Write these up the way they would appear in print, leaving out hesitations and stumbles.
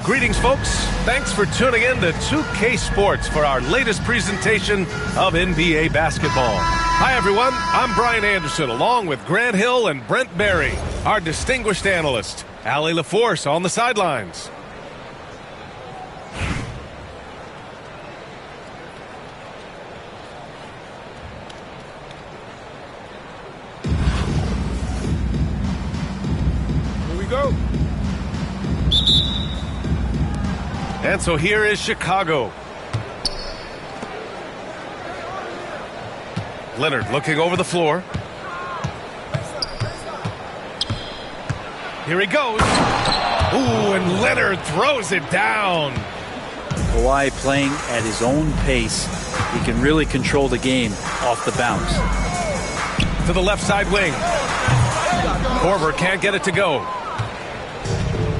Greetings, folks. Thanks for tuning in to 2K Sports for our latest presentation of NBA basketball. Hi, everyone. I'm Brian Anderson, along with Grant Hill and Brent Berry, our distinguished analyst. Allie LaForce on the sidelines. Here we go. And so here is Chicago. Leonard looking over the floor. Here he goes. Ooh, and Leonard throws it down. Kawhi playing at his own pace. He can really control the game off the bounce. To the left side wing. Korver can't get it to go.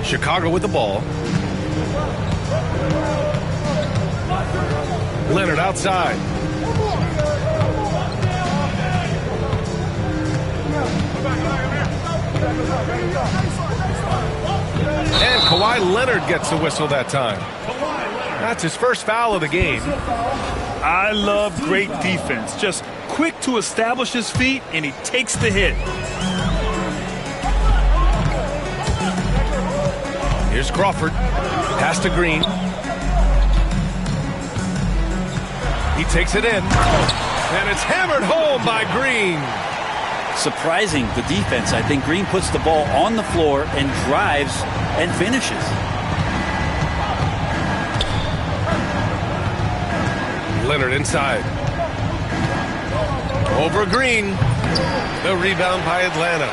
Chicago with the ball. Leonard outside. And Kawhi Leonard gets the whistle that time. That's his first foul of the game. I love great defense. Just quick to establish his feet, and he takes the hit. Here's Crawford. Pass to Green. He takes it in. And it's hammered home by Green. Surprising the defense. I think Green puts the ball on the floor and drives and finishes. Leonard inside. Over Green. The rebound by Atlanta.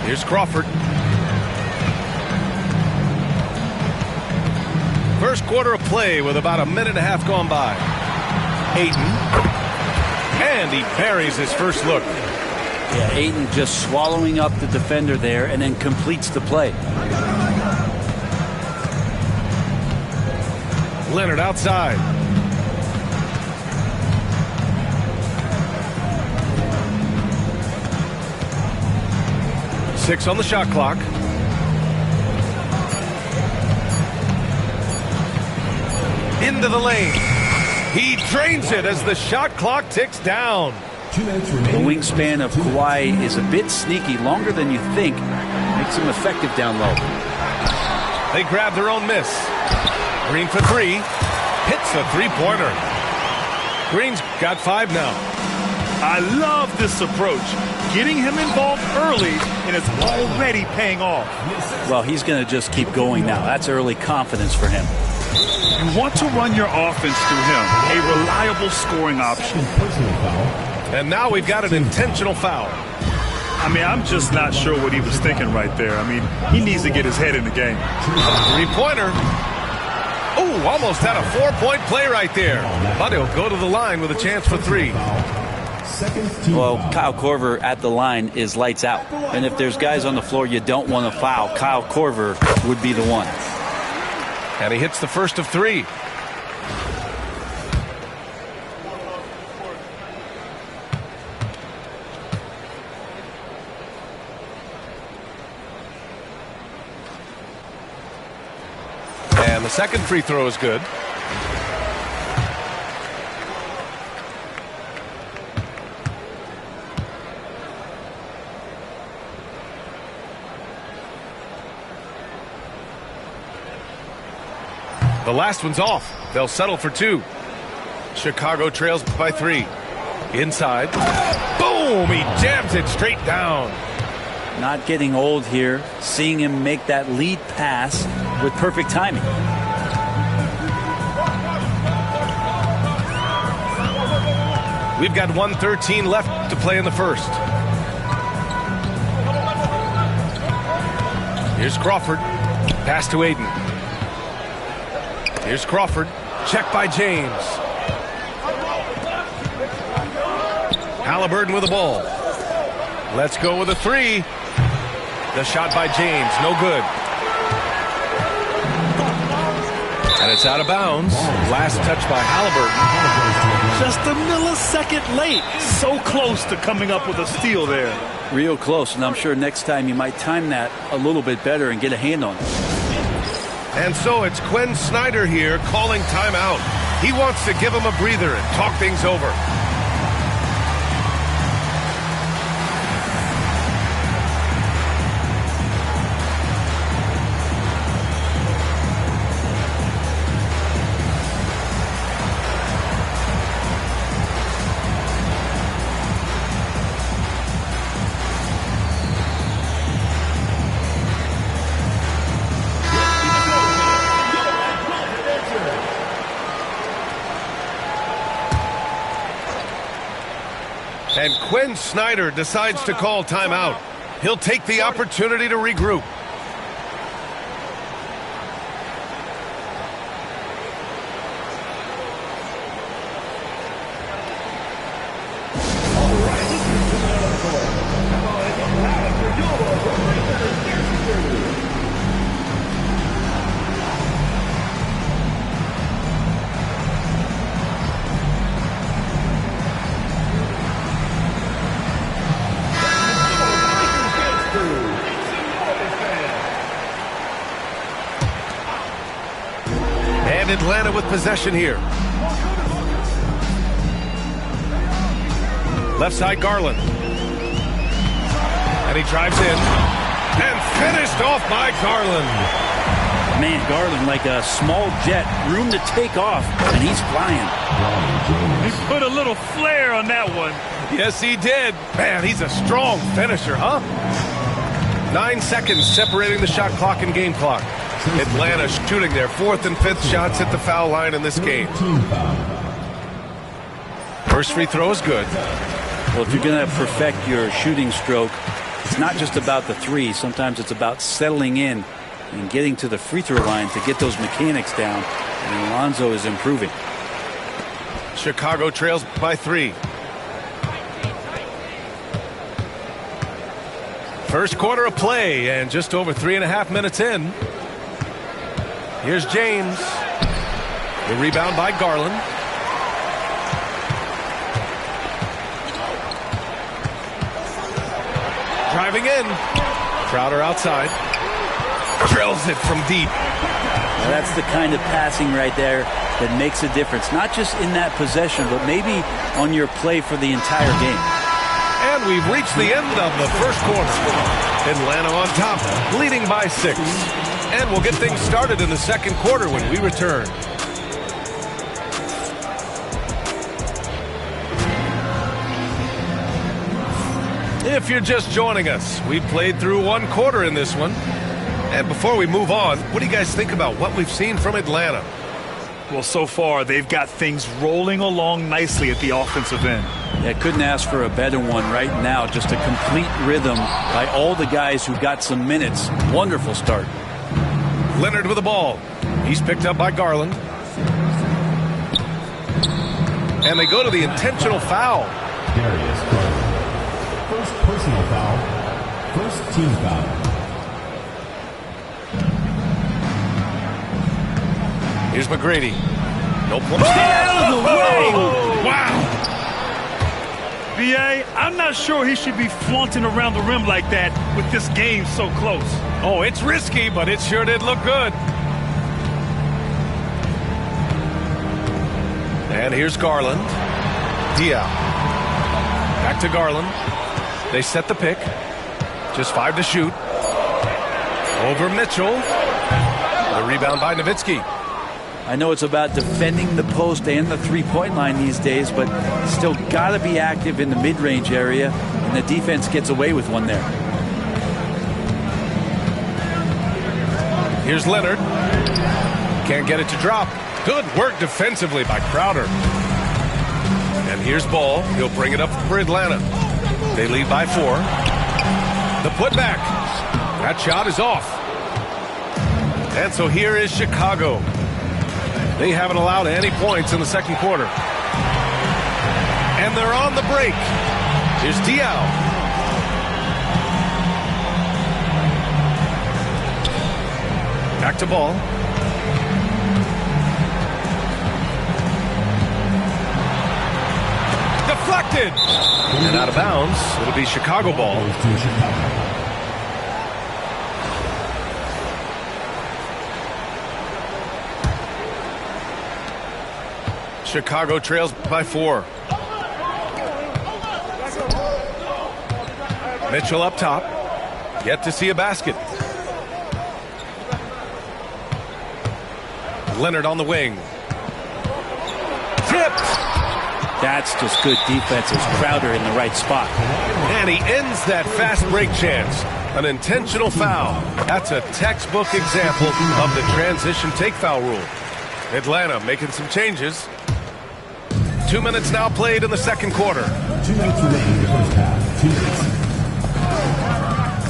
Here's Crawford. First quarter of play with about a minute and a half gone by. Ayton. And he buries his first look. Yeah, Ayton just swallowing up the defender there and then completes the play. Leonard outside. Six on the shot clock. Into the lane. He drains it as the shot clock ticks down. The wingspan of Kawhi is a bit sneaky, longer than you think. Makes him effective down low. They grab their own miss. Green for three. Hits a three-pointer. Green's got 5 now. I love this approach. Getting him involved early, and it's already paying off. Well, he's going to just keep going now. That's early confidence for him. You want to run your offense through him, a reliable scoring option. And now we've got an intentional foul. I mean, I'm just not sure what he was thinking right there. I mean, he needs to get his head in the game. Three-pointer. Ooh, almost had a 4-point play right there. But he'll go to the line with a chance for 3. Well, Kyle Korver at the line is lights out. And if there's guys on the floor you don't want to foul, Kyle Korver would be the one. And he hits the first of 3. And the second free throw is good. The last one's off. They'll settle for 2. Chicago trails by 3. Inside. Boom! He jams it straight down. Not getting old here. Seeing him make that lead pass with perfect timing. We've got 1:13 left to play in the first. Here's Crawford. Pass to Ayton. Here's Crawford. Check by James. Halliburton with the ball. Let's go with a 3. The shot by James. No good. And it's out of bounds. Last touch by Halliburton. Just a millisecond late. So close to coming up with a steal there. Real close, and I'm sure next time you might time that a little bit better and get a hand on it. And so it's Quinn Snyder here calling timeout. He wants to give him a breather and talk things over. And Quinn Snyder decides to call timeout. He'll take the opportunity to regroup. Atlanta with possession here. Left side, Garland. And he drives in. And finished off by Garland. Man, Garland like a small jet. Room to take off, and he's flying. He put a little flair on that one. Yes, he did. Man, he's a strong finisher, huh? 9 seconds separating the shot clock and game clock. Atlanta shooting their 4th and 5th shots at the foul line in this game. First free throw is good. Well, if you're going to perfect your shooting stroke, it's not just about the three. Sometimes it's about settling in and getting to the free throw line to get those mechanics down. And Alonzo is improving. Chicago trails by 3. First quarter of play and just over 3.5 minutes in. Here's James. The rebound by Garland. Driving in. Crowder outside. Drills it from deep. Now that's the kind of passing right there that makes a difference. Not just in that possession, but maybe on your play for the entire game. And we've reached the end of the first quarter. Atlanta on top, leading by 6. And we'll get things started in the second quarter when we return. If you're just joining us, we've played through 1 quarter in this one. And before we move on, what do you guys think about what we've seen from Atlanta? Well, so far, they've got things rolling along nicely at the offensive end. Yeah, couldn't ask for a better one right now. Just a complete rhythm by all the guys who got some minutes. Wonderful start. Leonard with the ball. He's picked up by Garland. And they go to the intentional foul. Darius Garland. First personal foul. First team foul. Here's McGrady. No point. Oh! Wow. B.A., I'm not sure he should be flaunting around the rim like that with this game so close. Oh, it's risky, but it sure did look good. And here's Garland. Diao. Back to Garland. They set the pick. Just 5 to shoot. Over Mitchell. The rebound by Nowitzki. I know it's about defending the post and the three-point line these days, but still got to be active in the mid-range area, and the defense gets away with one there. Here's Leonard. Can't get it to drop. Good work defensively by Crowder. And here's Ball. He'll bring it up for Atlanta. They lead by 4. The putback. That shot is off. And so here is Chicago. They haven't allowed any points in the second quarter. And they're on the break. Here's Diao. Back to Ball. Deflected. And out of bounds, it'll be Chicago ball. Chicago trails by 4. Mitchell up top. Yet to see a basket. Leonard on the wing. Tipped. That's just good defense. It's Crowder in the right spot. And he ends that fast break chance. An intentional foul. That's a textbook example of the transition take foul rule. Atlanta making some changes. 2 minutes now played in the second quarter. 2 minutes remaining in the first half. 2 minutes.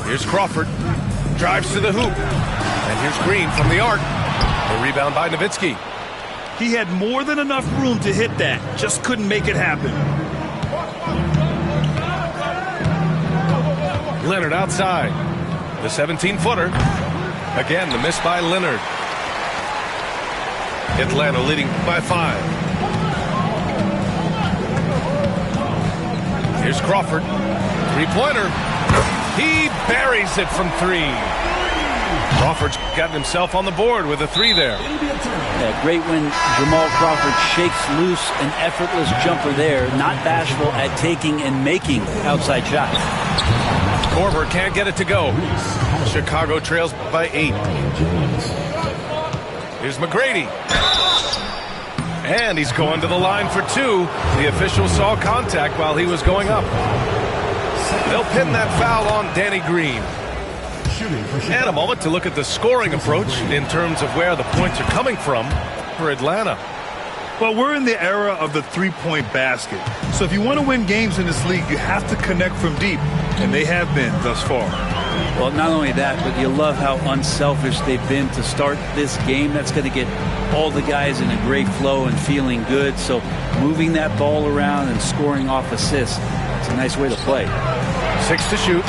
Here's Crawford. Drives to the hoop. And here's Green from the arc. The rebound by Nowitzki. He had more than enough room to hit that. Just couldn't make it happen. Leonard outside. The 17-footer. Again, the miss by Leonard. Atlanta leading by 5. Here's Crawford. Three-pointer. He buries it from 3. Crawford's gotten himself on the board with a 3 there. Yeah, great when Jamal Crawford shakes loose an effortless jumper there. Not bashful at taking and making outside shots. Korver can't get it to go. Chicago trails by 8. Here's McGrady. And he's going to the line for 2. The official saw contact while he was going up. They'll pin that foul on Danny Green. And a moment to look at the scoring approach in terms of where the points are coming from for Atlanta. Well, we're in the era of the three-point basket. So if you want to win games in this league, you have to connect from deep. And they have been thus far. Well, not only that, but you love how unselfish they've been to start this game. That's going to get all the guys in a great flow and feeling good. So moving that ball around and scoring off assists, it's a nice way to play. 6 to shoot.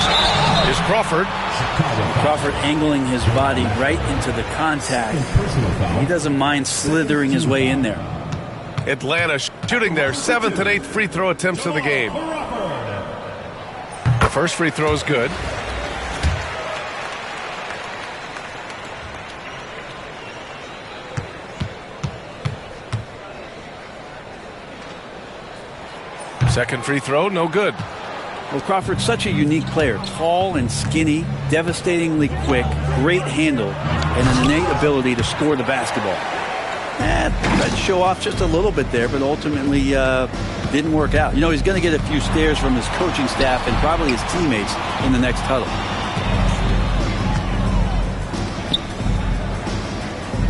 Here's Crawford. Crawford angling his body right into the contact. He doesn't mind slithering his way in there. Atlanta shooting their 7th and 8th free throw attempts of the game. The first free throw is good. Second free throw, no good. Well, Crawford's such a unique player. Tall and skinny, devastatingly quick, great handle, and an innate ability to score the basketball. Tried to show off just a little bit there, but ultimately didn't work out. You know, he's going to get a few stares from his coaching staff and probably his teammates in the next huddle.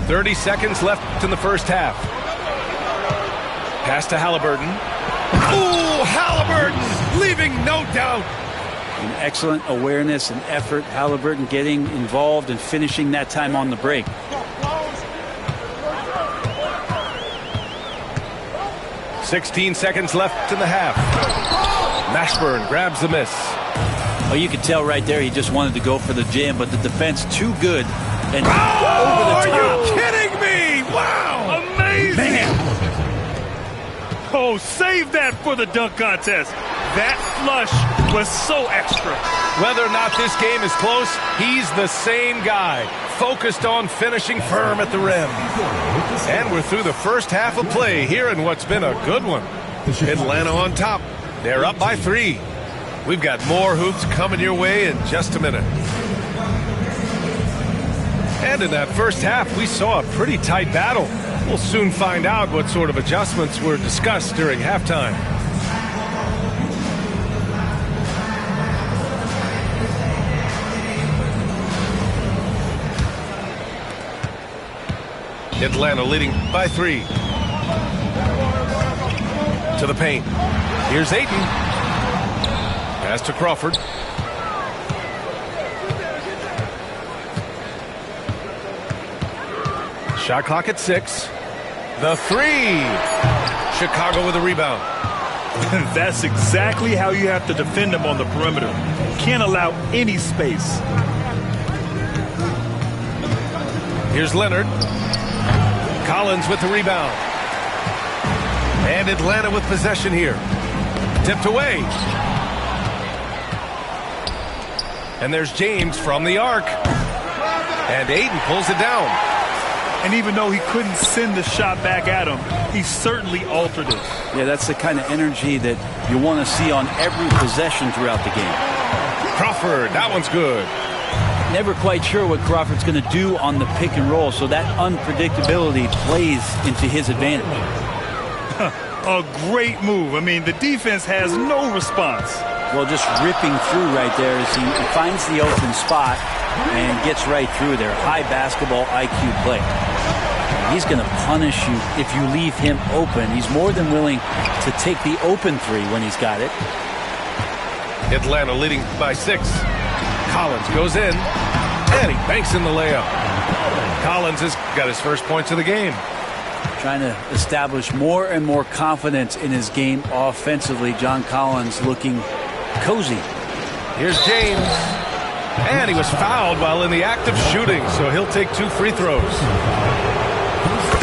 30 seconds left in the first half. Pass to Halliburton. Ooh, Halliburton leaving no doubt. An excellent awareness and effort. Halliburton getting involved and finishing that time on the break. .16 seconds left in the half. Mashburn grabs the miss. Oh, you could tell right there he just wanted to go for the jam, but the defense too good. And over are the top. you kidding me? Wow! Amazing! Man. Oh, save that for the dunk contest. That flush was so extra. Whether or not this game is close, he's the same guy, focused on finishing firm at the rim. And we're through the first half of play here in what's been a good one. Atlanta on top. They're up by 3. We've got more hoops coming your way in just a minute. And in that first half, we saw a pretty tight battle. We'll soon find out what sort of adjustments were discussed during halftime. Atlanta leading by 3. To the paint. Here's Ayton. Pass to Crawford. Shot clock at 6. The 3. Chicago with a rebound. That's exactly how you have to defend them on the perimeter. Can't allow any space. Here's Leonard. Collins with the rebound. And Atlanta with possession here. Tipped away. And there's James from the arc. And Aiden pulls it down. And even though he couldn't send the shot back at him, he certainly altered it. Yeah, that's the kind of energy that you want to see on every possession throughout the game. Crawford, that one's good. Never quite sure what Crawford's going to do on the pick and roll, so that unpredictability plays into his advantage. A great move. I mean, the defense has no response. Well, just ripping through right there as he finds the open spot and gets right through there. High basketball IQ play. He's going to punish you if you leave him open. He's more than willing to take the open three when he's got it. Atlanta leading by 6. Collins goes in, and he banks in the layup. Collins has got his first points of the game. Trying to establish more and more confidence in his game offensively. John Collins looking cozy. Here's James. And he was fouled while in the act of shooting, so he'll take 2 free throws.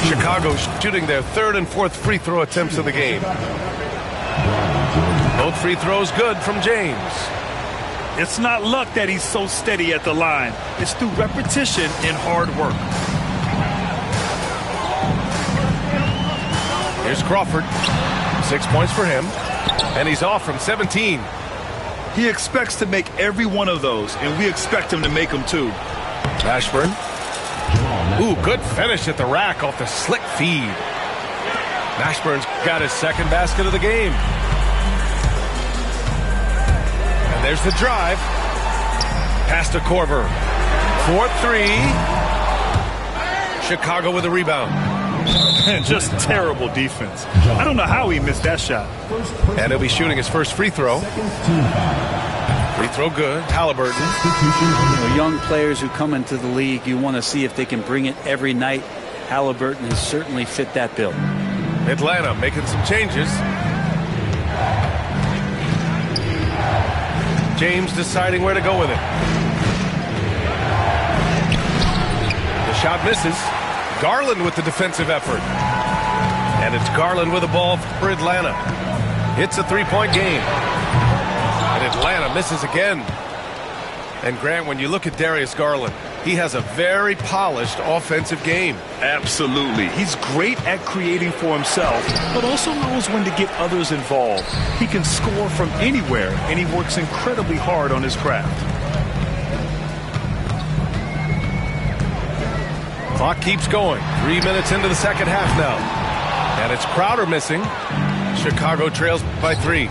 Chicago shooting their 3rd and 4th free throw attempts of the game. Both free throws good from James. It's not luck that he's so steady at the line. It's through repetition and hard work. Here's Crawford. 6 points for him. And he's off from 17. He expects to make every one of those, and we expect him to make them too. Ashburn. Ooh, good finish at the rack off the slick feed. Ashburn's got his 2nd basket of the game. And there's the drive. Pass to Korver. 4-3. Chicago with a rebound. Just terrible defense. I don't know how he missed that shot. And he'll be shooting his first free throw. Free throw good. Halliburton. Young players who come into the league, you want to see if they can bring it every night. Halliburton has certainly fit that bill. Atlanta making some changes. James deciding where to go with it. The shot misses. Garland with the defensive effort. And it's Garland with the ball for Atlanta. It's a 3-point game. And Atlanta misses again. And Grant, when you look at Darius Garland, he has a very polished offensive game. Absolutely. He's great at creating for himself, but also knows when to get others involved. He can score from anywhere, and he works incredibly hard on his craft. Clock keeps going. 3 minutes into the second half now. And it's Crowder missing. Chicago trails by 3.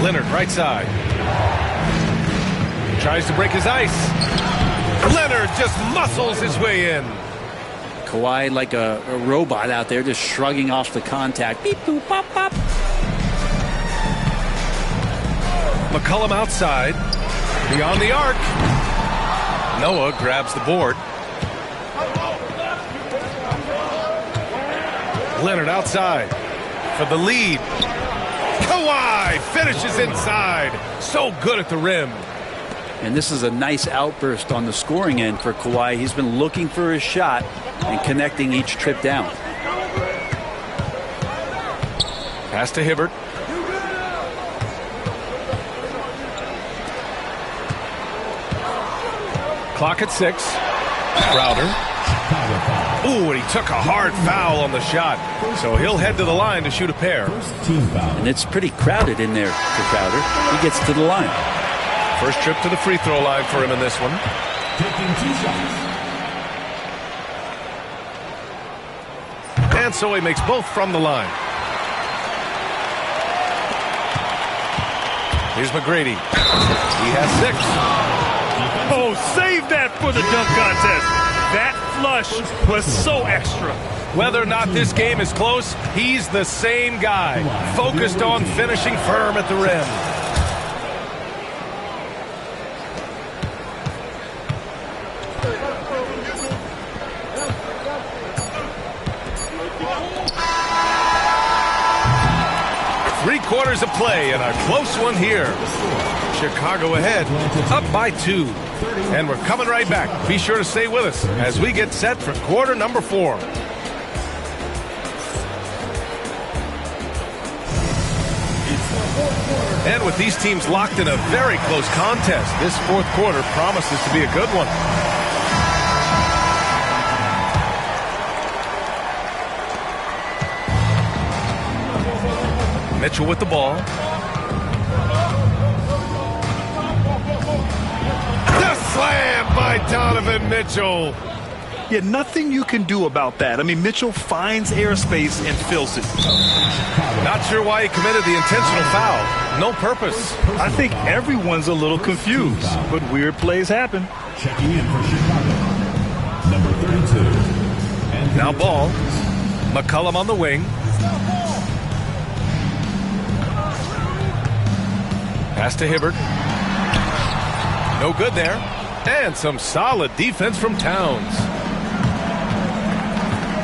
Leonard right side. Tries to break his ice. Leonard just muscles his way in. Kawhi like a robot out there just shrugging off the contact. Beep, boop, pop, pop. McCollum outside. Beyond the arc. Noah grabs the board. Leonard outside for the lead. Kawhi finishes inside. So good at the rim. And this is a nice outburst on the scoring end for Kawhi. He's been looking for his shot and connecting each trip down. Pass to Hibbert. Clock at 6. Crowder. Ooh, and he took a hard foul on the shot. So he'll head to the line to shoot a pair. And it's pretty crowded in there for Crowder. He gets to the line. First trip to the free throw line for him in this one. And so he makes both from the line. Here's McGrady. He has 6. Oh, save that for the dunk contest. That flush was so extra. Whether or not this game is close, he's the same guy, focused on finishing firm at the rim. Three-quarters of play and a close one here. Chicago ahead, up by 2. And we're coming right back. Be sure to stay with us as we get set for quarter number 4. And with these teams locked in a very close contest, this fourth quarter promises to be a good one. Mitchell with the ball. The slam by Donovan Mitchell. Yeah, nothing you can do about that. I mean, Mitchell finds airspace and fills it. Not sure why he committed the intentional foul. No purpose. I think everyone's a little confused, but weird plays happen. Checking in for Chicago, number 32. Now ball. McCollum on the wing. Pass to Hibbert. No good there. And some solid defense from Towns.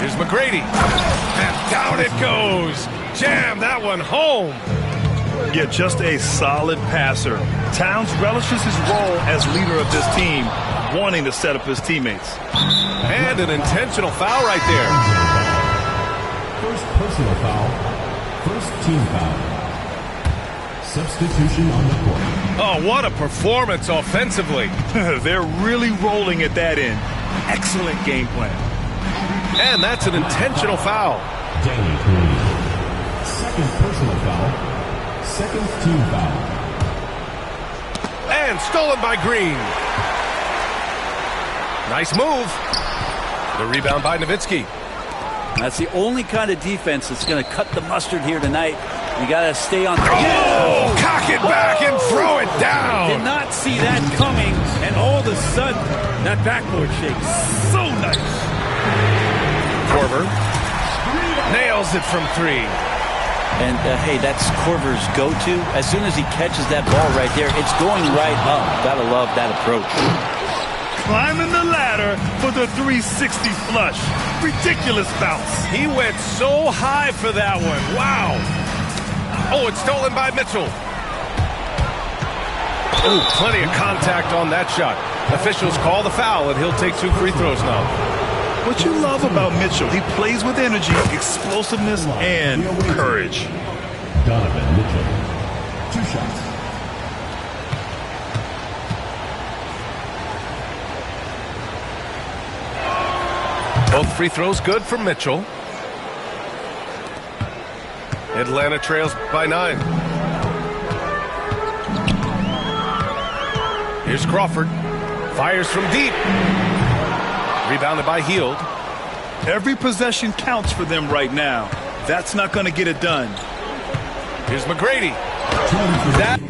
Here's McGrady. And down it goes. Jam that one home. Yeah, just a solid passer. Towns relishes his role as leader of this team, wanting to set up his teammates. And an intentional foul right there. First personal foul. First team foul. Substitution on the court. Oh, what a performance offensively. They're really rolling at that end. Excellent game plan. And that's an intentional foul. Danny Green. Second personal foul. Second team foul. And stolen by Green. Nice move. The rebound by Nowitzki. That's the only kind of defense that's going to cut the mustard here tonight. You got to stay on. Oh, cock it back and throw it down. Did not see that coming, and all of a sudden, that backboard shake. So nice. Korver nails it from three. And, hey, that's Korver's go-to. As soon as he catches that ball right there, it's going right up. Gotta love that approach. Climbing the ladder for the 360 flush. Ridiculous bounce. He went so high for that one. Wow. Oh, it's stolen by Mitchell. Oh, plenty of contact on that shot. Officials call the foul, and he'll take 2 free throws now. What you love about Mitchell, he plays with energy, explosiveness, and courage. Donovan Mitchell. 2 shots. Both free throws good for Mitchell. Atlanta trails by 9. Here's Crawford. Fires from deep. Rebounded by Hield. Every possession counts for them right now. That's not going to get it done. Here's McGrady. That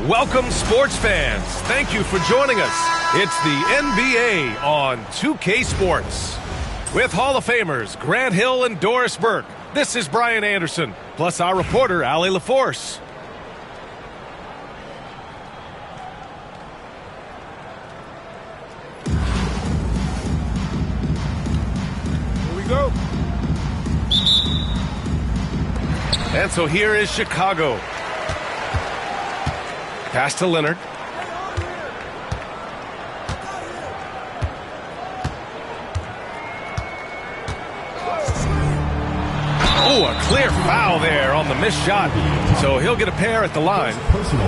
Welcome, sports fans. Thank you for joining us. It's the NBA on 2K Sports. With Hall of Famers Grant Hill and Doris Burke, this is Brian Anderson, plus our reporter, Allie LaForce. Here we go. And so here is Chicago. Pass to Leonard. Oh, a clear foul there on the missed shot. So he'll get a pair at the line.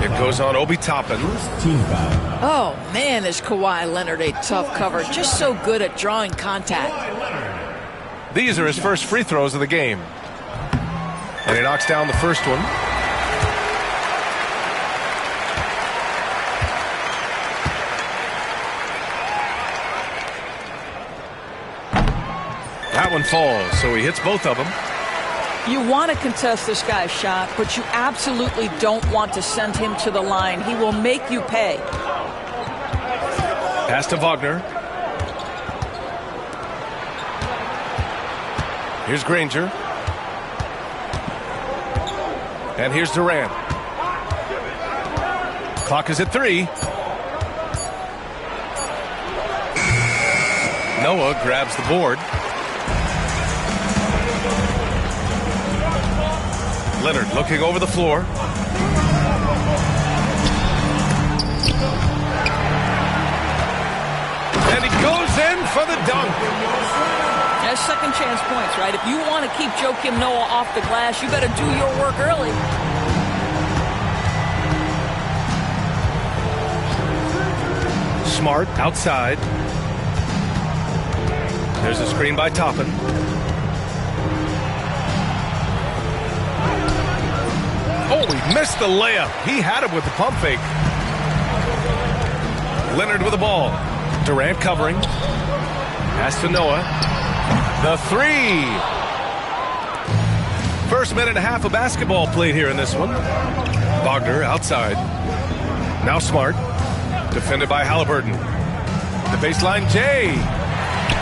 It goes on Obi Toppin. Team foul. Oh, man, is Kawhi Leonard a tough cover. Just so good at drawing contact. These are his first free throws of the game. And he knocks down the first one. That one falls, so he hits both of them. You want to contest this guy's shot, but you absolutely don't want to send him to the line. He will make you pay. Pass to Wagner. Here's Granger. And here's Durant. Clock is at 3. Noah grabs the board. Leonard looking over the floor. And he goes in for the dunk. That's second chance points, right? If you want to keep Joakim Noah off the glass, you better do your work early. Smart outside. There's a screen by Toppin. Oh, he missed the layup. He had it with the pump fake. Leonard with the ball. Durant covering. Pass to Noah. The 3. First minute and a half of basketball played here in this one. Wagner outside. Now Smart. Defended by Halliburton. The baseline, Jay.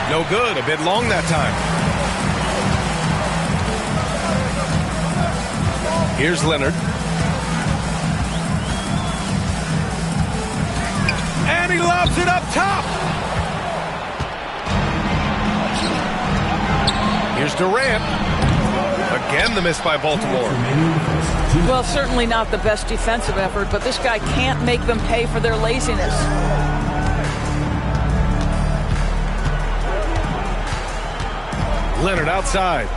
No good. A bit long that time. Here's Leonard. And he lobs it up top. Here's Durant. Again, the miss by Baltimore. Well, certainly not the best defensive effort, but this guy can't make them pay for their laziness. Leonard outside.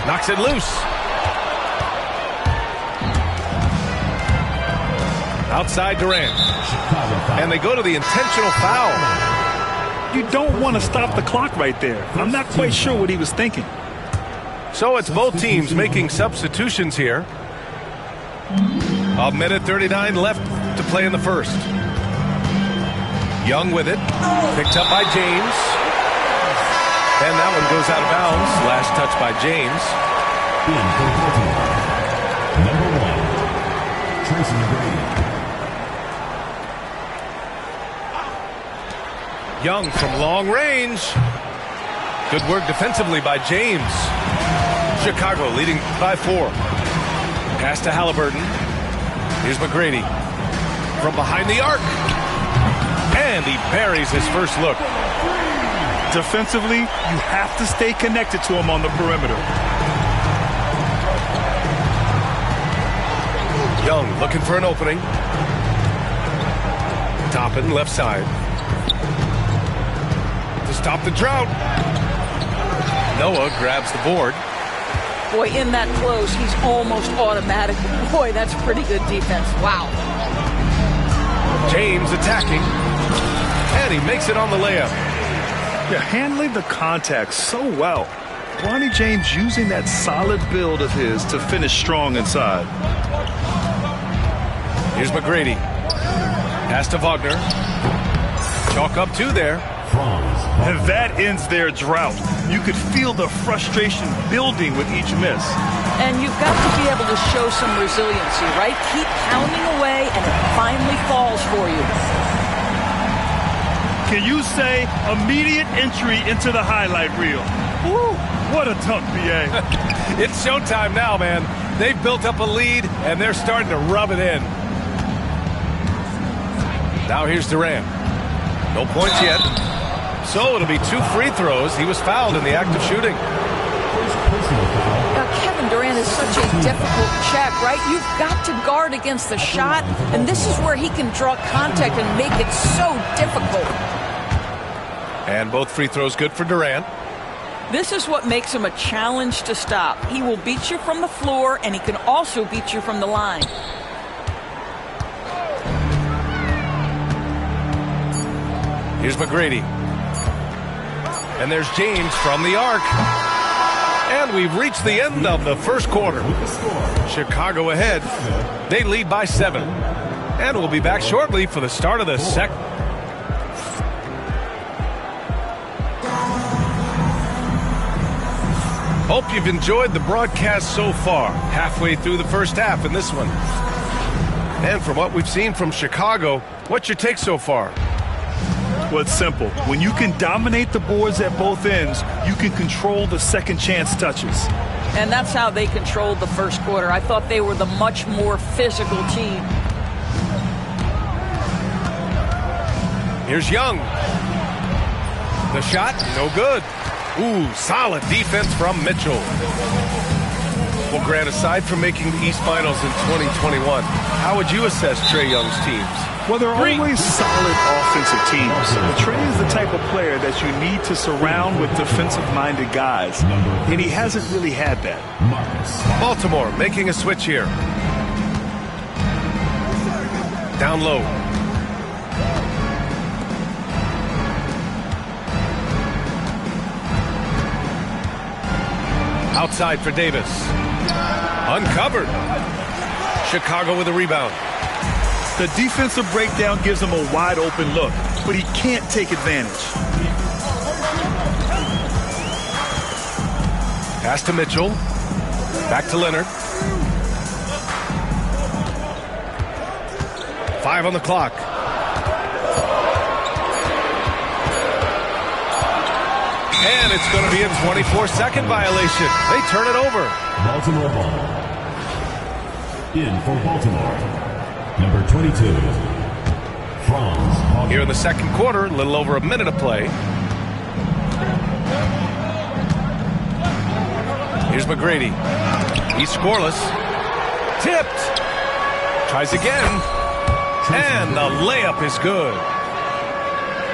Knocks it loose. Outside Durant. And they go to the intentional foul. You don't want to stop the clock right there. I'm not quite sure what he was thinking. So it's both teams making substitutions here. A minute 39 left to play in the first. Young with it. Picked up by James. And that one goes out of bounds. Last touch by James. Number 1, Tracy McGrady. Young from long range. Good work defensively by James. Chicago leading by 4. Pass to Halliburton. Here's McGrady. From behind the arc. And he buries his first look. Defensively, you have to stay connected to him on the perimeter. Young looking for an opening. Toppin left side. To stop the drought. Noah grabs the board. Boy, in that close, he's almost automatic. Boy, that's pretty good defense. Wow. James attacking. And he makes it on the layup. Yeah, handling the contact so well. Bronny James using that solid build of his to finish strong inside. Here's McGrady. Pass to Wagner. Chalk up 2 there. And that ends their drought. You could feel the frustration building with each miss. And you've got to be able to show some resiliency, right? Keep pounding away, and it finally falls for you. Can you say immediate entry into the highlight reel? Woo, what a dunk, BA. It's showtime now, man. They've built up a lead, and they're starting to rub it in. Now here's Durant. No points yet. So it'll be 2 free throws. He was fouled in the act of shooting. Now, Kevin Durant is such a difficult check, right? You've got to guard against the shot, and this is where he can draw contact and make it so difficult. And both free throws good for Durant. This is what makes him a challenge to stop. He will beat you from the floor, and he can also beat you from the line. Here's McGrady. And there's James from the arc. And we've reached the end of the first quarter. Chicago ahead. They lead by 7. And we'll be back shortly for the start of the second. Hope you've enjoyed the broadcast so far. Halfway through the first half in this one. And from what we've seen from Chicago, what's your take so far? Well, it's simple. When you can dominate the boards at both ends, you can control the second chance touches. And that's how they controlled the first quarter. I thought they were the much more physical team. Here's Young. The shot, no good. Ooh, solid defense from Mitchell. Well, Grant, aside from making the East Finals in 2021, how would you assess Trae Young's teams? Well, they're always solid offensive teams. But Trae is the type of player that you need to surround with defensive-minded guys, and he hasn't really had that. Baltimore making a switch here. Down low. Outside for Davis. Uncovered. Chicago with a rebound. The defensive breakdown gives him a wide open look, but he can't take advantage. Pass to Mitchell. Back to Leonard. 5 on the clock. And it's going to be a 24-second violation. They turn it over. Baltimore ball. In for Baltimore. Number 22. Franz. Here in the second quarter, a little over a minute of play. Here's McGrady. He's scoreless. Tipped. Tries again. And the layup is good.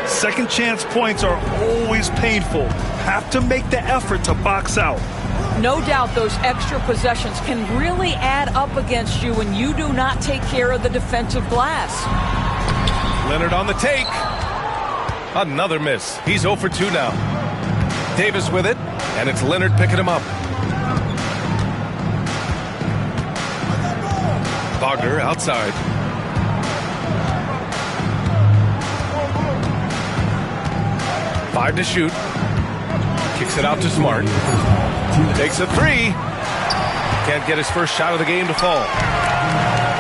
Second chance points are always painful. Have to make the effort to box out. No doubt those extra possessions can really add up against you when you do not take care of the defensive glass. Leonard on the take. Another miss. He's 0 for 2 now. Davis with it, and it's Leonard picking him up. Wagner outside. Five to shoot. Kicks it out to Smart. Takes a 3. Can't get his first shot of the game to fall.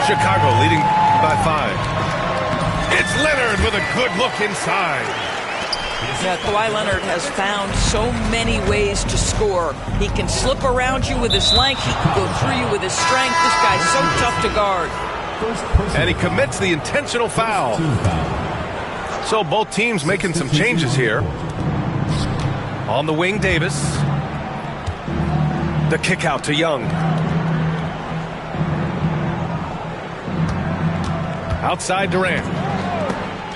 Chicago leading by 5. It's Leonard with a good look inside. Yeah, Kawhi Leonard has found so many ways to score. He can slip around you with his length. He can go through you with his strength. This guy's so tough to guard. And he commits the intentional foul. So both teams making some changes here. On the wing, Davis. The kick out to Young. Outside Durant.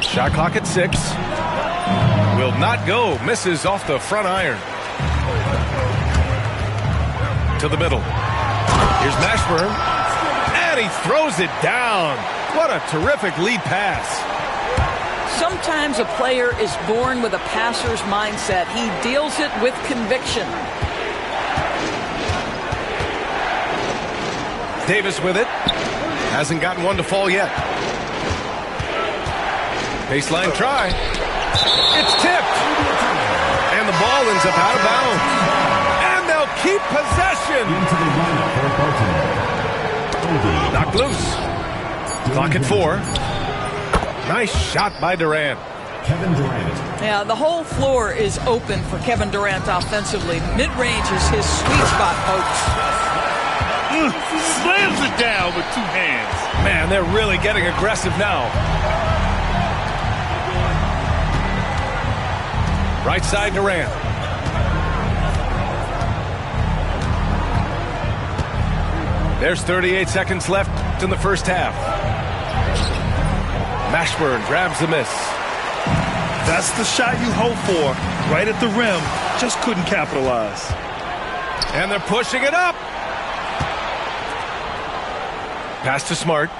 Shot clock at 6. Will not go. Misses off the front iron. To the middle. Here's Mashburn. And he throws it down. What a terrific lead pass. Sometimes a player is born with a passer's mindset. He deals it with conviction. Davis with it. Hasn't gotten one to fall yet. Baseline try. It's tipped. And the ball ends up out of bounds. And they'll keep possession. Into the lineup for Baltimore. Knocked loose. Clock at 4. Nice shot by Durant. Kevin Durant. Yeah, the whole floor is open for Kevin Durant offensively. Mid-range is his sweet spot, folks. Slams it down with 2 hands. Man, they're really getting aggressive now. Right side Durant. There's 38 seconds left in the first half. Mashburn grabs the miss. That's the shot you hope for, right at the rim. just couldn't capitalize. And they're pushing it up. Pass to Smart.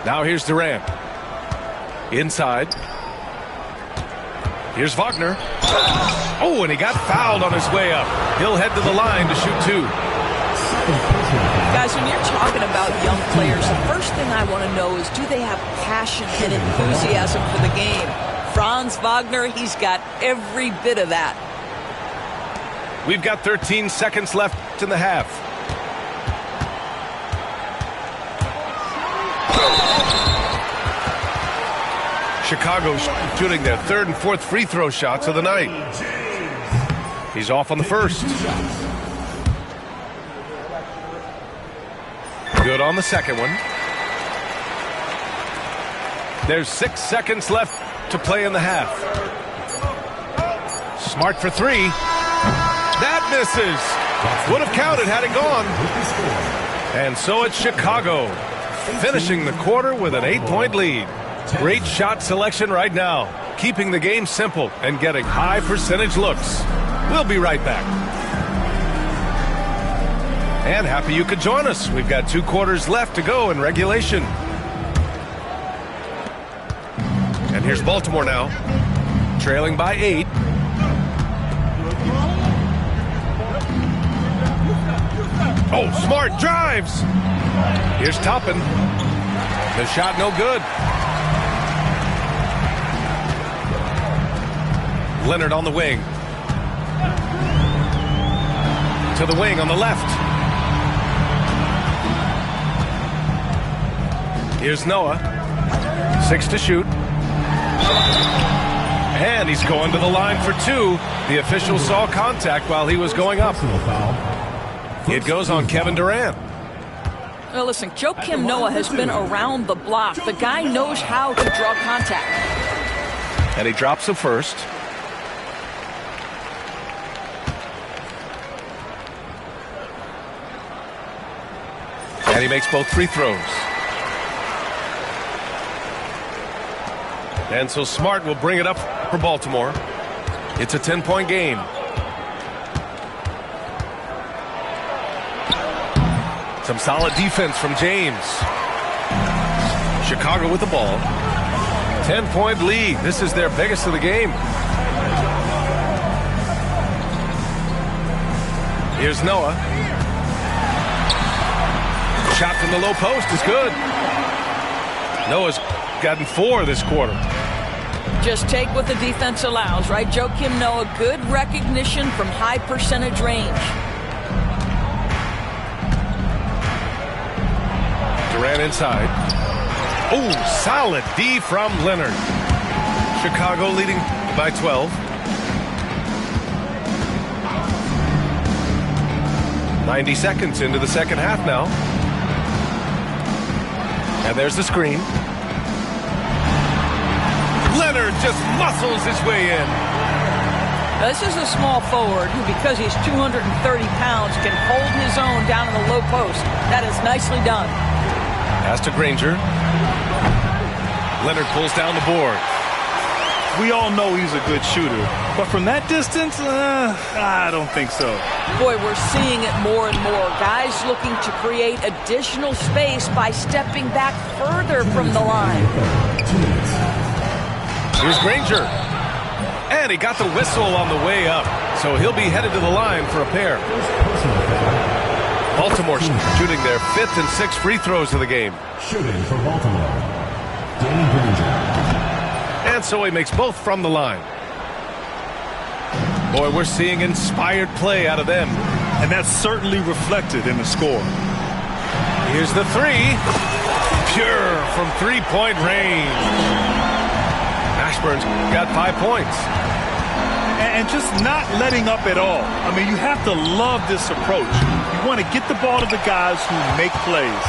Now here's Durant. Inside. Here's Wagner. Oh, and he got fouled on his way up. He'll head to the line to shoot 2. Guys, when you're talking about young players, the first thing I want to know is, do they have passion and enthusiasm for the game? Franz Wagner, he's got every bit of that. We've got 13 seconds left in the half. Chicago shooting their 3rd and 4th free throw shots of the night. He's off on the first. Good on the second one. There's 6 seconds left to play in the half. Smart for 3. That misses. Would have counted had it gone. And so it's Chicago finishing the quarter with an 8-point lead. Great shot selection right now, keeping the game simple and getting high percentage looks. We'll be right back. And happy you could join us. We've got 2 quarters left to go in regulation. And here's Baltimore now, trailing by 8. Oh, Smart drives. Here's Toppin. The shot no good. Leonard on the wing. To the wing on the left. Here's Noah. 6 to shoot. And he's going to the line for 2. The official saw contact while he was going up. It goes on Kevin Durant. Well, listen, Joakim Noah has been around the block. The guy knows how to draw contact. And he drops the first. And he makes both free throws. And so Smart will bring it up for Baltimore. It's a 10-point game. Some solid defense from James. Chicago with the ball. 10-point lead. This is their biggest of the game. Here's Noah. Shot from the low post is good. Noah's gotten 4 this quarter. Just take what the defense allows, right? Joakim Noah, good recognition from high percentage range. Durant inside. Oh, solid D from Leonard. Chicago leading by 12. 90 seconds into the second half now. And there's the screen. Leonard just muscles his way in. This is a small forward who, because he's 230 pounds, can hold his own down in the low post. That is nicely done. Pass to Granger. Leonard pulls down the board. We all know he's a good shooter, but from that distance, I don't think so. Boy, we're seeing it more and more. Guys looking to create additional space by stepping back further from the line. Here's Granger. And he got the whistle on the way up, so he'll be headed to the line for a pair. Baltimore shooting their 5th and 6th free throws of the game. Shooting for Baltimore, Danny Granger. And so he makes both from the line. Boy, we're seeing inspired play out of them. And that's certainly reflected in the score. Here's the 3. Pure from 3-point range. Ashburn's got 5 points. And just not letting up at all. I mean, you have to love this approach. You want to get the ball to the guys who make plays.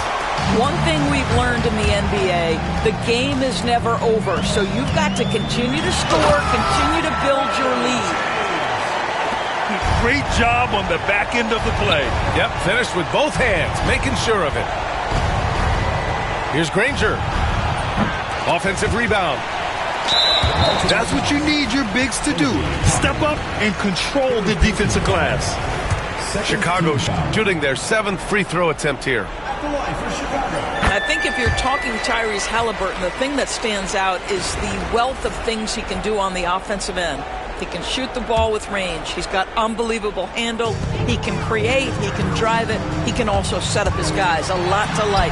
One thing we've learned in the NBA, the game is never over. So you've got to continue to score, continue to build your lead. Great job on the back end of the play. Yep, finished with both hands, making sure of it. Here's Granger. Offensive rebound. That's what you need your bigs to do. Step up and control the defensive glass. Chicago shooting their 7th free throw attempt here. I think if you're talking Tyrese Halliburton, the thing that stands out is the wealth of things he can do on the offensive end. He can shoot the ball with range. He's got unbelievable handle. He can create. He can drive it. He can also set up his guys. A lot to like.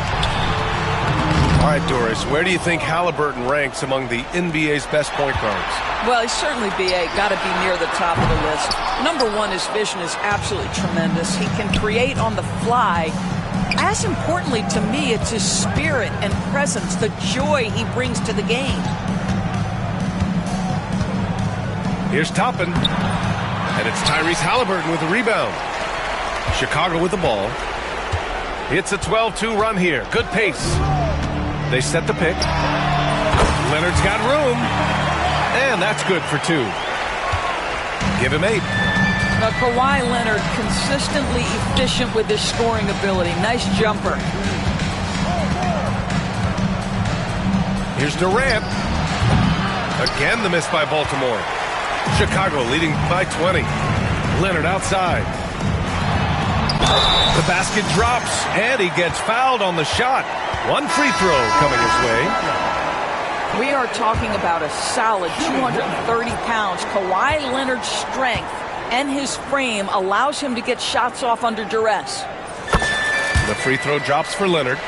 All right, Doris, where do you think Halliburton ranks among the NBA's best point guards? Well, he's certainly got to be near the top of the list. Number one, his vision is absolutely tremendous. He can create on the fly. As importantly to me, it's his spirit and presence, the joy he brings to the game. Here's Toppin, and it's Tyrese Halliburton with the rebound. Chicago with the ball. It's a 12-2 run here. Good pace. They set the pick. Leonard's got room, and that's good for 2. Give him 8. Now, Kawhi Leonard consistently efficient with his scoring ability. Nice jumper. Here's Durant. Again, the miss by Baltimore. Chicago leading by 20. Leonard outside. The basket drops, and he gets fouled on the shot. 1 free throw coming his way. We are talking about a solid 230 pounds. Kawhi Leonard's strength and his frame allows him to get shots off under duress. The free throw drops for Leonard.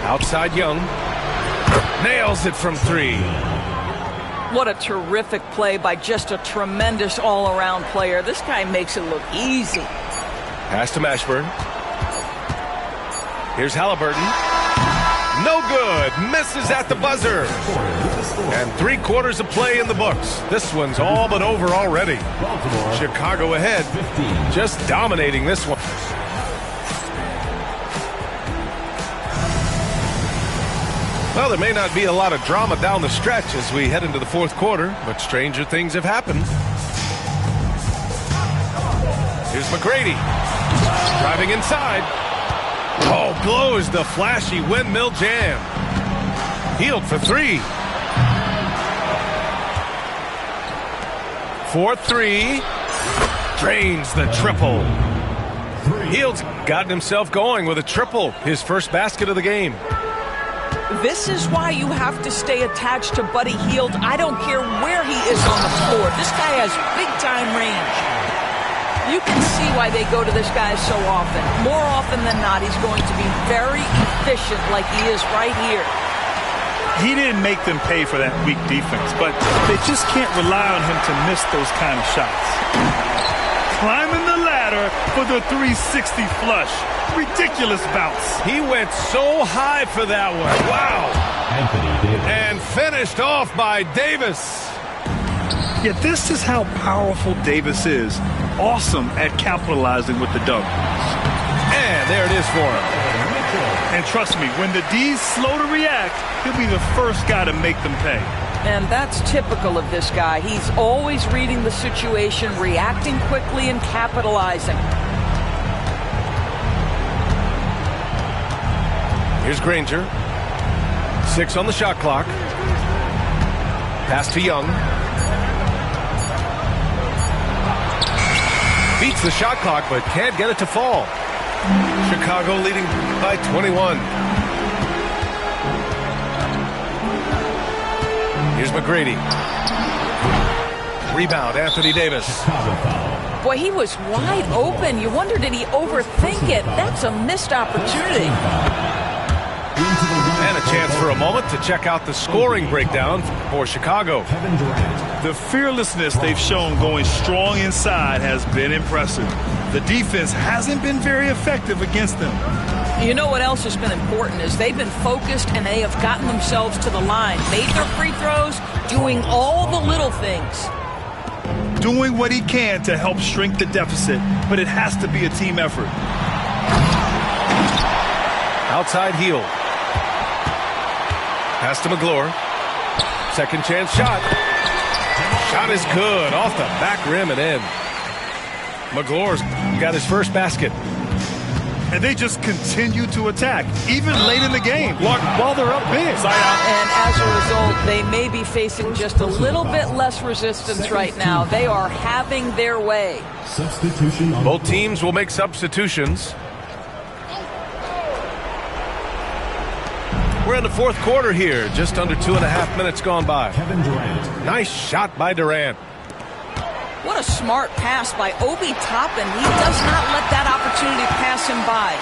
Outside Young. Nails it from 3. What a terrific play by just a tremendous all-around player. This guy makes it look easy. Pass to Mashburn. Here's Halliburton. No good. Misses at the buzzer. And 3/4 of play in the books. This one's all but over already. Chicago ahead. Just dominating this one. Well, there may not be a lot of drama down the stretch as we head into the 4th quarter, but stranger things have happened. Here's McGrady. Driving inside. Oh, blows the flashy windmill jam. Hield for 3. 4-3. Drains the triple. Hield's gotten himself going with a triple, his first basket of the game. This is why you have to stay attached to Buddy Hield. I don't care where he is on the floor. This guy has big-time range. You can see why they go to this guy so often. More often than not, he's going to be very efficient like he is right here. He didn't make them pay for that weak defense, but they just can't rely on him to miss those kind of shots. Climbing the ladder for the 360 flush. Ridiculous bounce. He went so high for that one. Wow. Anthony Davis. And finished off by Davis. Yeah, this is how powerful Davis is. Awesome at capitalizing with the dunk. And there it is for him. And trust me, when the D's slow to react, he'll be the first guy to make them pay. And that's typical of this guy. He's always reading the situation, reacting quickly, and capitalizing. Here's Granger. 6 on the shot clock. Pass to Young. Beats the shot clock, but can't get it to fall. Chicago leading by 21. Here's McGrady. Rebound, Anthony Davis. Boy, he was wide open. You wonder, did he overthink it? That's a missed opportunity. And a chance for a moment to check out the scoring breakdown for Chicago. The fearlessness they've shown going strong inside has been impressive. The defense hasn't been very effective against them. You know what else has been important is they've been focused and they have gotten themselves to the line, made their free throws, doing all the little things. Doing what he can to help shrink the deficit, but it has to be a team effort. Outside Hield. Pass to McGlure. Second chance shot. Shot is good. Off the back rim and in. McGlure's got his first basket. And they just continue to attack, even late in the game, while they're up big. And as a result, they may be facing just a little bit less resistance right now. They are having their way. Substitution on Both teams will make substitutions. We're in the fourth quarter here, just under 2.5 minutes gone by. Kevin Durant. Nice shot by Durant. What a smart pass by Obi Toppin. He does not let that opportunity pass him by.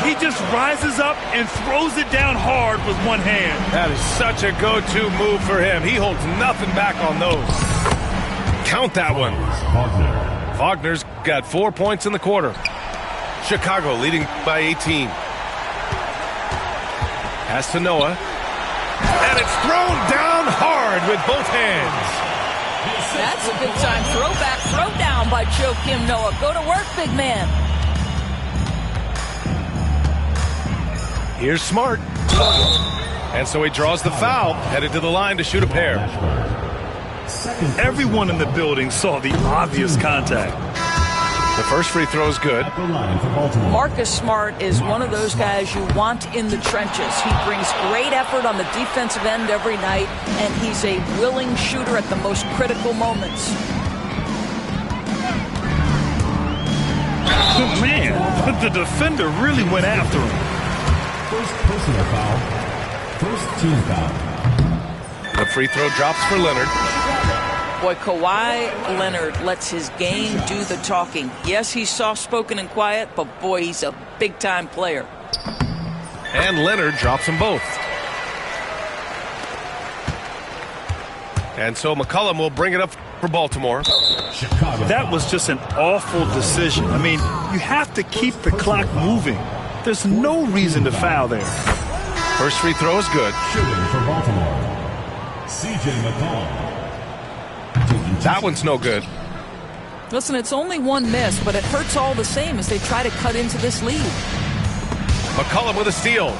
He just rises up and throws it down hard with one hand. That is such a go-to move for him. He holds nothing back on those. Count that one. Wagner. Wagner's got 4 points in the quarter. Chicago leading by 18. Pass to Noah. And it's thrown down hard with both hands. That's a big time throwback, throw down by Joakim Noah. Go to work, big man. Here's Smart. And so he draws the foul, headed to the line to shoot a pair. Everyone in the building saw the obvious contact. The first free throw is good. At the line for Baltimore. Marcus Smart is one of those guys you want in the trenches. He brings great effort on the defensive end every night, and he's a willing shooter at the most critical moments. Man, the defender really went after him. First personal foul. First team foul. The free throw drops for Leonard. Boy, Kawhi Leonard lets his game do the talking. Yes, he's soft-spoken and quiet, but boy, he's a big-time player. And Leonard drops them both. And so McCollum will bring it up for Baltimore. Chicago. That was just an awful decision. I mean, you have to keep the clock moving. There's no reason to foul there. First free throw is good. Shooting for Baltimore. C.J. McCollum. That one's no good. Listen, it's only one miss, but it hurts all the same as they try to cut into this lead. McCollum with a steal.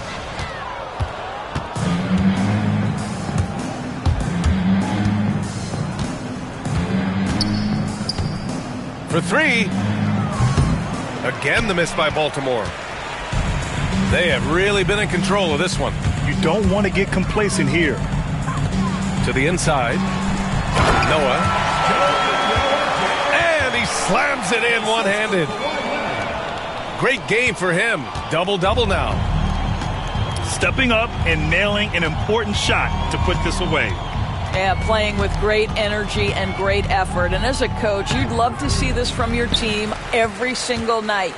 For three. Again, the miss by Baltimore. They have really been in control of this one. You don't want to get complacent here. To the inside. Noah. And he slams it in one-handed. Great game for him. Double-double now. Stepping up and nailing an important shot to put this away. Yeah, playing with great energy and great effort. And as a coach, you'd love to see this from your team every single night.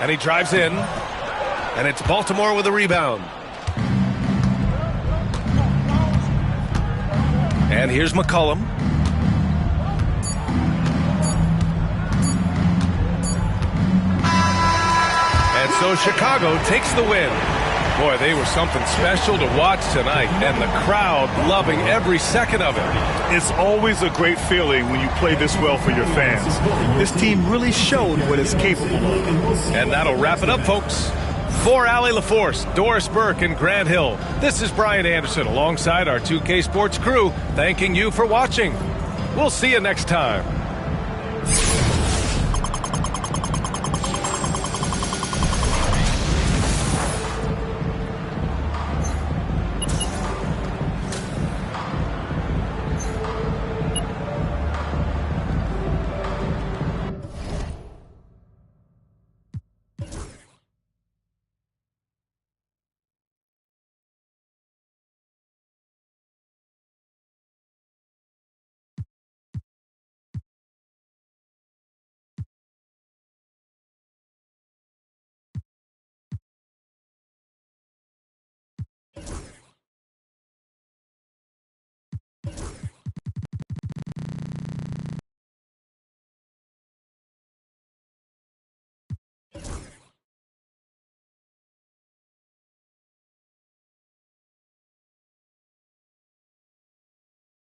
And he drives in. And it's Baltimore with a rebound. And here's McCollum. And so Chicago takes the win. Boy, they were something special to watch tonight, and the crowd loving every second of it. It's always a great feeling when you play this well for your fans. This team really showed what it's capable of. And that'll wrap it up, folks. For Allie LaForce, Doris Burke, and Grant Hill, this is Brian Anderson alongside our 2K Sports crew, thanking you for watching. We'll see you next time.